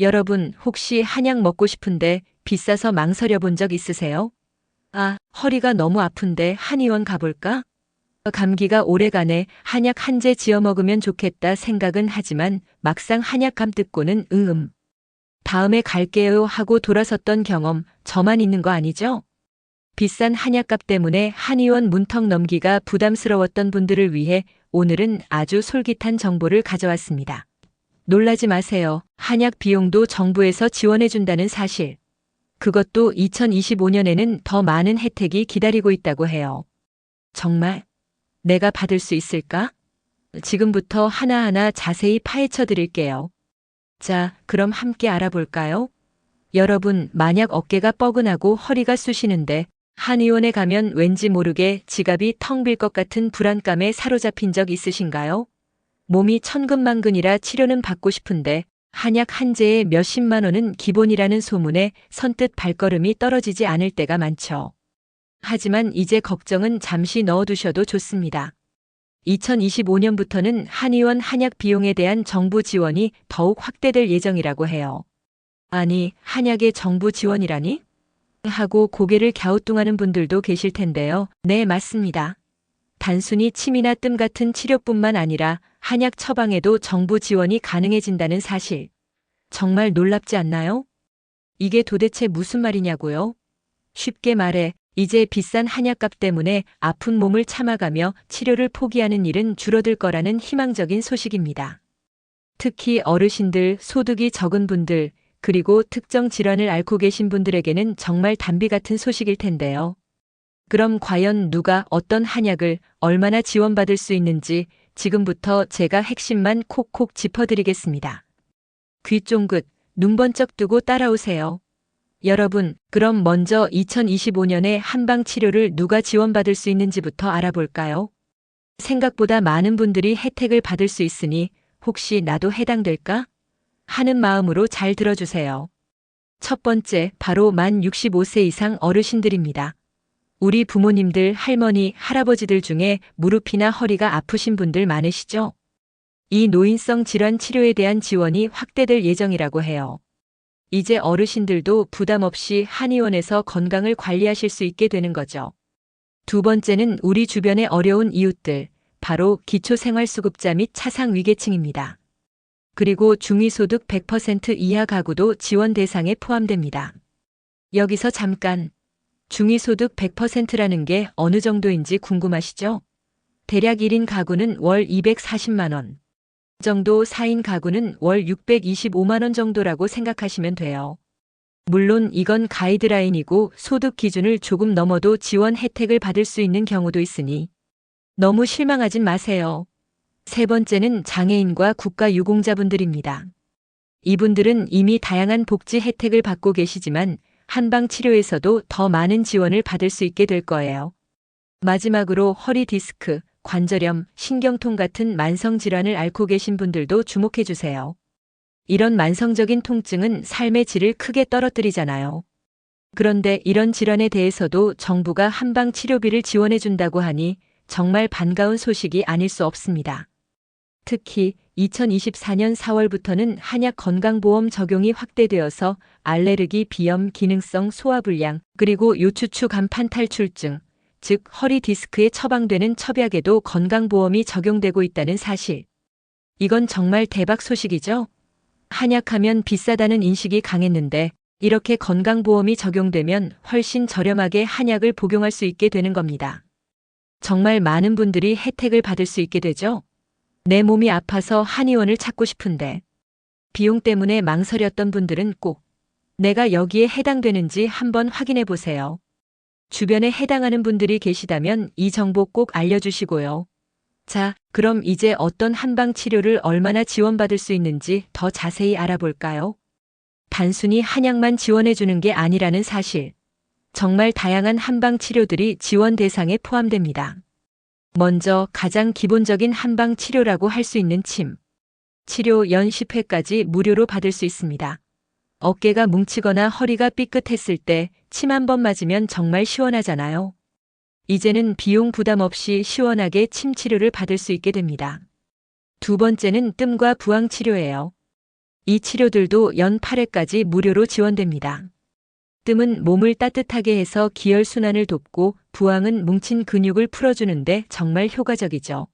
여러분, 혹시 한약 먹고 싶은데 비싸서 망설여 본 적 있으세요? 아, 허리가 너무 아픈데 한의원 가볼까? 감기가 오래가네 한약 한 제 지어 먹으면 좋겠다 생각은 하지만 막상 한약감 듣고는 다음에 갈게요 하고 돌아섰던 경험 저만 있는 거 아니죠? 비싼 한약값 때문에 한의원 문턱 넘기가 부담스러웠던 분들을 위해 오늘은 아주 솔깃한 정보를 가져왔습니다. 놀라지 마세요. 한약 비용도 정부에서 지원해준다는 사실. 그것도 2025년에는 더 많은 혜택이 기다리고 있다고 해요. 정말 내가 받을 수 있을까? 지금부터 하나하나 자세히 파헤쳐 드릴게요. 자, 그럼 함께 알아볼까요? 여러분, 만약 어깨가 뻐근하고 허리가 쑤시는데 한의원에 가면 왠지 모르게 지갑이 텅 빌 것 같은 불안감에 사로잡힌 적 있으신가요? 몸이 천근만근이라 치료는 받고 싶은데 한약 한 제에 몇십만 원은 기본이라는 소문에 선뜻 발걸음이 떨어지지 않을 때가 많죠. 하지만 이제 걱정은 잠시 넣어두셔도 좋습니다. 2025년부터는 한의원 한약 비용에 대한 정부 지원이 더욱 확대될 예정이라고 해요. 아니, 한약의 정부 지원이라니? 하고 고개를 갸우뚱하는 분들도 계실 텐데요. 네, 맞습니다. 단순히 침이나 뜸 같은 치료뿐만 아니라 한약 처방에도 정부 지원이 가능해진다는 사실. 정말 놀랍지 않나요? 이게 도대체 무슨 말이냐고요? 쉽게 말해, 이제 비싼 한약값 때문에 아픈 몸을 참아가며 치료를 포기하는 일은 줄어들 거라는 희망적인 소식입니다. 특히 어르신들, 소득이 적은 분들, 그리고 특정 질환을 앓고 계신 분들에게는 정말 단비 같은 소식일 텐데요. 그럼 과연 누가 어떤 한약을 얼마나 지원받을 수 있는지 지금부터 제가 핵심만 콕콕 짚어드리겠습니다. 귀 쫑긋, 눈 번쩍 뜨고 따라오세요. 여러분, 그럼 먼저 2025년에 한방 치료를 누가 지원받을 수 있는지부터 알아볼까요? 생각보다 많은 분들이 혜택을 받을 수 있으니 혹시 나도 해당될까? 하는 마음으로 잘 들어주세요. 첫 번째, 바로 만 65세 이상 어르신들입니다. 우리 부모님들, 할머니, 할아버지들 중에 무릎이나 허리가 아프신 분들 많으시죠? 이 노인성 질환 치료에 대한 지원이 확대될 예정이라고 해요. 이제 어르신들도 부담 없이 한의원에서 건강을 관리하실 수 있게 되는 거죠. 두 번째는 우리 주변의 어려운 이웃들, 바로 기초생활수급자 및 차상위계층입니다. 그리고 중위소득 100% 이하 가구도 지원 대상에 포함됩니다. 여기서 잠깐, 중위소득 100%라는 게 어느 정도인지 궁금하시죠? 대략 1인 가구는 월 240만 원 정도, 4인 가구는 월 625만 원 정도라고 생각하시면 돼요. 물론 이건 가이드라인이고 소득 기준을 조금 넘어도 지원 혜택을 받을 수 있는 경우도 있으니 너무 실망하진 마세요. 세 번째는 장애인과 국가유공자분들입니다. 이분들은 이미 다양한 복지 혜택을 받고 계시지만 한방 치료에서도 더 많은 지원을 받을 수 있게 될 거예요. 마지막으로 허리 디스크, 관절염, 신경통 같은 만성 질환을 앓고 계신 분들도 주목해 주세요. 이런 만성적인 통증은 삶의 질을 크게 떨어뜨리잖아요. 그런데 이런 질환에 대해서도 정부가 한방 치료비를 지원해 준다고 하니 정말 반가운 소식이 아닐 수 없습니다. 특히 2024년 4월부터는 한약 건강보험 적용이 확대되어서 알레르기, 비염, 기능성 소화불량, 그리고 요추추 간판 탈출증, 즉 허리 디스크에 처방되는 첩약에도 건강보험이 적용되고 있다는 사실. 이건 정말 대박 소식이죠? 한약하면 비싸다는 인식이 강했는데 이렇게 건강보험이 적용되면 훨씬 저렴하게 한약을 복용할 수 있게 되는 겁니다. 정말 많은 분들이 혜택을 받을 수 있게 되죠? 내 몸이 아파서 한의원을 찾고 싶은데 비용 때문에 망설였던 분들은 꼭 내가 여기에 해당되는지 한번 확인해 보세요. 주변에 해당하는 분들이 계시다면 이 정보 꼭 알려주시고요. 자, 그럼 이제 어떤 한방 치료를 얼마나 지원받을 수 있는지 더 자세히 알아볼까요? 단순히 한약만 지원해 주는 게 아니라는 사실. 정말 다양한 한방 치료들이 지원 대상에 포함됩니다. 먼저 가장 기본적인 한방 치료라고 할 수 있는 침. 치료 연 10회까지 무료로 받을 수 있습니다. 어깨가 뭉치거나 허리가 삐끗했을 때 침 한 번 맞으면 정말 시원하잖아요. 이제는 비용 부담 없이 시원하게 침 치료를 받을 수 있게 됩니다. 두 번째는 뜸과 부항 치료예요. 이 치료들도 연 8회까지 무료로 지원됩니다. 뜸은 몸을 따뜻하게 해서 기혈순환을 돕고 부항은 뭉친 근육을 풀어주는데 정말 효과적이죠.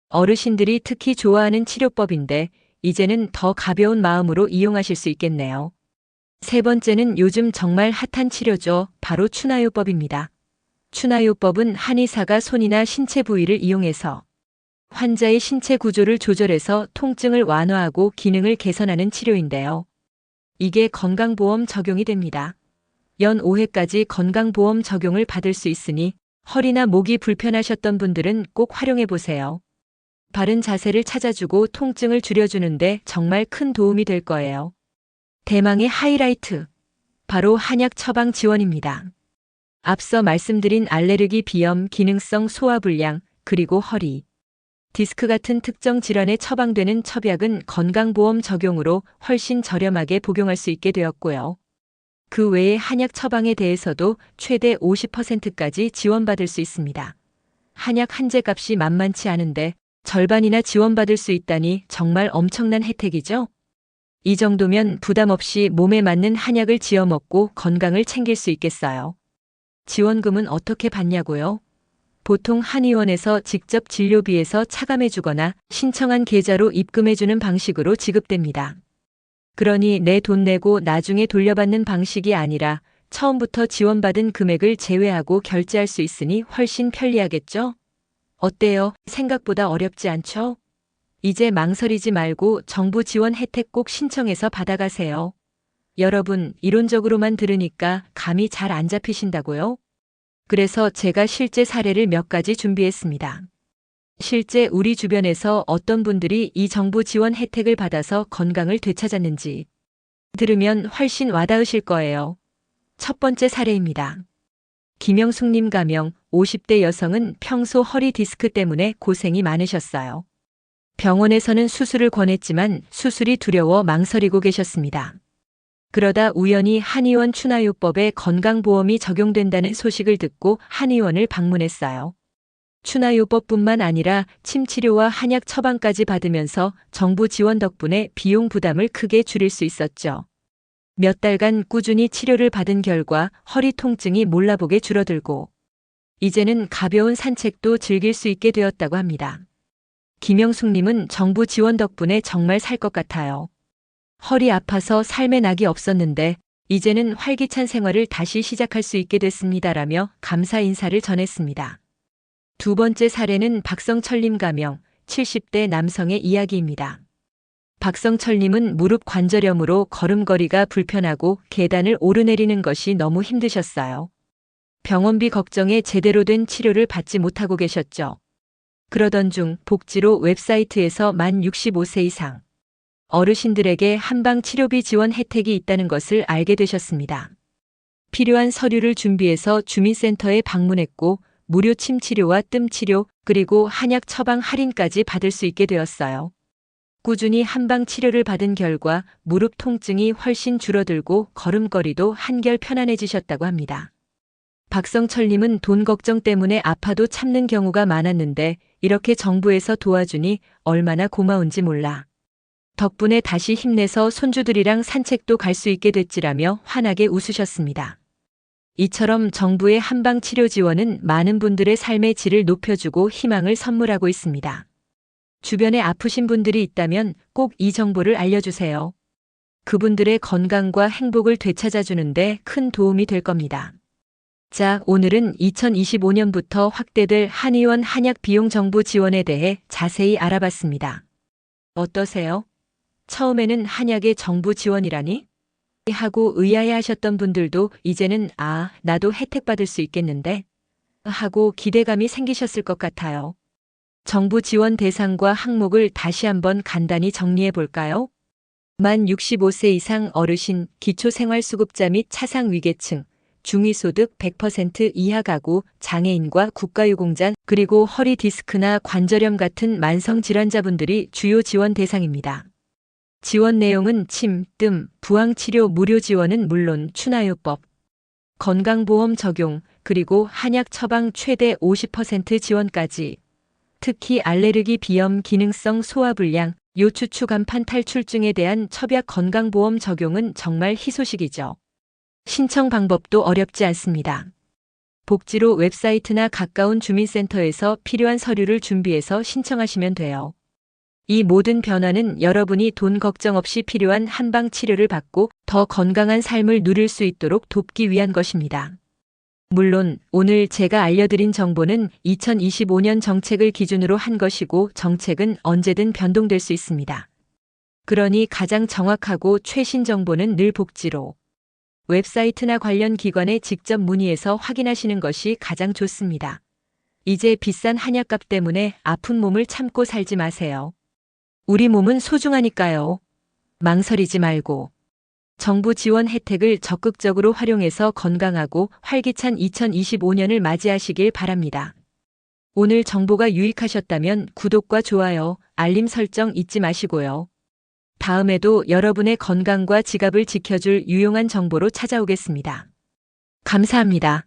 어르신들이 특히 좋아하는 치료법인데 이제는 더 가벼운 마음으로 이용하실 수 있겠네요. 세 번째는 요즘 정말 핫한 치료죠. 바로 추나요법입니다. 추나요법은 한의사가 손이나 신체 부위를 이용해서 환자의 신체 구조를 조절해서 통증을 완화하고 기능을 개선하는 치료인데요. 이게 건강보험 적용이 됩니다. 연 5회까지 건강보험 적용을 받을 수 있으니 허리나 목이 불편하셨던 분들은 꼭 활용해 보세요. 바른 자세를 찾아주고 통증을 줄여주는데 정말 큰 도움이 될 거예요. 대망의 하이라이트. 바로 한약 처방 지원입니다. 앞서 말씀드린 알레르기, 비염, 기능성 소화불량, 그리고 허리, 디스크 같은 특정 질환에 처방되는 첩약은 건강보험 적용으로 훨씬 저렴하게 복용할 수 있게 되었고요. 그 외에 한약 처방에 대해서도 최대 50%까지 지원받을 수 있습니다. 한약 한 제값이 만만치 않은데 절반이나 지원받을 수 있다니 정말 엄청난 혜택이죠? 이 정도면 부담 없이 몸에 맞는 한약을 지어 먹고 건강을 챙길 수 있겠어요. 지원금은 어떻게 받냐고요? 보통 한의원에서 직접 진료비에서 차감해주거나 신청한 계좌로 입금해주는 방식으로 지급됩니다. 그러니 내 돈 내고 나중에 돌려받는 방식이 아니라 처음부터 지원받은 금액을 제외하고 결제할 수 있으니 훨씬 편리하겠죠? 어때요? 생각보다 어렵지 않죠? 이제 망설이지 말고 정부 지원 혜택 꼭 신청해서 받아가세요. 여러분, 이론적으로만 들으니까 감이 잘 안 잡히신다고요? 그래서 제가 실제 사례를 몇 가지 준비했습니다. 실제 우리 주변에서 어떤 분들이 이 정부 지원 혜택을 받아서 건강을 되찾았는지 들으면 훨씬 와닿으실 거예요. 첫 번째 사례입니다. 김영숙님 가명, 50대 여성은 평소 허리 디스크 때문에 고생이 많으셨어요. 병원에서는 수술을 권했지만 수술이 두려워 망설이고 계셨습니다. 그러다 우연히 한의원 추나요법에 건강보험이 적용된다는 소식을 듣고 한의원을 방문했어요. 추나요법뿐만 아니라 침치료와 한약 처방까지 받으면서 정부 지원 덕분에 비용 부담을 크게 줄일 수 있었죠. 몇 달간 꾸준히 치료를 받은 결과 허리 통증이 몰라보게 줄어들고 이제는 가벼운 산책도 즐길 수 있게 되었다고 합니다. 김영숙님은 정부 지원 덕분에 정말 살 것 같아요. 허리 아파서 삶에 낙이 없었는데 이제는 활기찬 생활을 다시 시작할 수 있게 됐습니다라며 감사 인사를 전했습니다. 두 번째 사례는 박성철님 가명, 70대 남성의 이야기입니다. 박성철님은 무릎 관절염으로 걸음걸이가 불편하고 계단을 오르내리는 것이 너무 힘드셨어요. 병원비 걱정에 제대로 된 치료를 받지 못하고 계셨죠. 그러던 중 복지로 웹사이트에서 만 65세 이상 어르신들에게 한방 치료비 지원 혜택이 있다는 것을 알게 되셨습니다. 필요한 서류를 준비해서 주민센터에 방문했고 무료 침 치료와 뜸 치료 그리고 한약 처방 할인까지 받을 수 있게 되었어요. 꾸준히 한방 치료를 받은 결과 무릎 통증이 훨씬 줄어들고 걸음걸이도 한결 편안해지셨다고 합니다. 박성철님은 돈 걱정 때문에 아파도 참는 경우가 많았는데 이렇게 정부에서 도와주니 얼마나 고마운지 몰라. 덕분에 다시 힘내서 손주들이랑 산책도 갈 수 있게 됐지라며 환하게 웃으셨습니다. 이처럼 정부의 한방 치료 지원은 많은 분들의 삶의 질을 높여주고 희망을 선물하고 있습니다. 주변에 아프신 분들이 있다면 꼭 이 정보를 알려주세요. 그분들의 건강과 행복을 되찾아주는데 큰 도움이 될 겁니다. 자, 오늘은 2025년부터 확대될 한의원 한약 비용 정부 지원에 대해 자세히 알아봤습니다. 어떠세요? 처음에는 한약의 정부 지원이라니? 하고 의아해하셨던 분들도 이제는 나도 혜택 받을 수 있겠는데? 하고 기대감이 생기셨을 것 같아요. 정부 지원 대상과 항목을 다시 한번 간단히 정리해 볼까요? 만 65세 이상 어르신, 기초생활수급자 및 차상위계층, 중위소득 100% 이하 가구, 장애인과 국가유공자, 그리고 허리 디스크나 관절염 같은 만성질환자분들이 주요 지원 대상입니다. 지원 내용은 침, 뜸, 부항치료 무료 지원은 물론 추나요법, 건강보험 적용, 그리고 한약 처방 최대 50% 지원까지. 특히 알레르기, 비염, 기능성 소화불량, 요추추 간판 탈출증에 대한 첩약 건강보험 적용은 정말 희소식이죠. 신청 방법도 어렵지 않습니다. 복지로 웹사이트나 가까운 주민센터에서 필요한 서류를 준비해서 신청하시면 돼요. 이 모든 변화는 여러분이 돈 걱정 없이 필요한 한방 치료를 받고 더 건강한 삶을 누릴 수 있도록 돕기 위한 것입니다. 물론 오늘 제가 알려드린 정보는 2025년 정책을 기준으로 한 것이고 정책은 언제든 변동될 수 있습니다. 그러니 가장 정확하고 최신 정보는 늘 복지로 웹사이트나 관련 기관에 직접 문의해서 확인하시는 것이 가장 좋습니다. 이제 비싼 한약값 때문에 아픈 몸을 참고 살지 마세요. 우리 몸은 소중하니까요. 망설이지 말고 정부 지원 혜택을 적극적으로 활용해서 건강하고 활기찬 2025년을 맞이하시길 바랍니다. 오늘 정보가 유익하셨다면 구독과 좋아요, 알림 설정 잊지 마시고요. 다음에도 여러분의 건강과 지갑을 지켜줄 유용한 정보로 찾아오겠습니다. 감사합니다.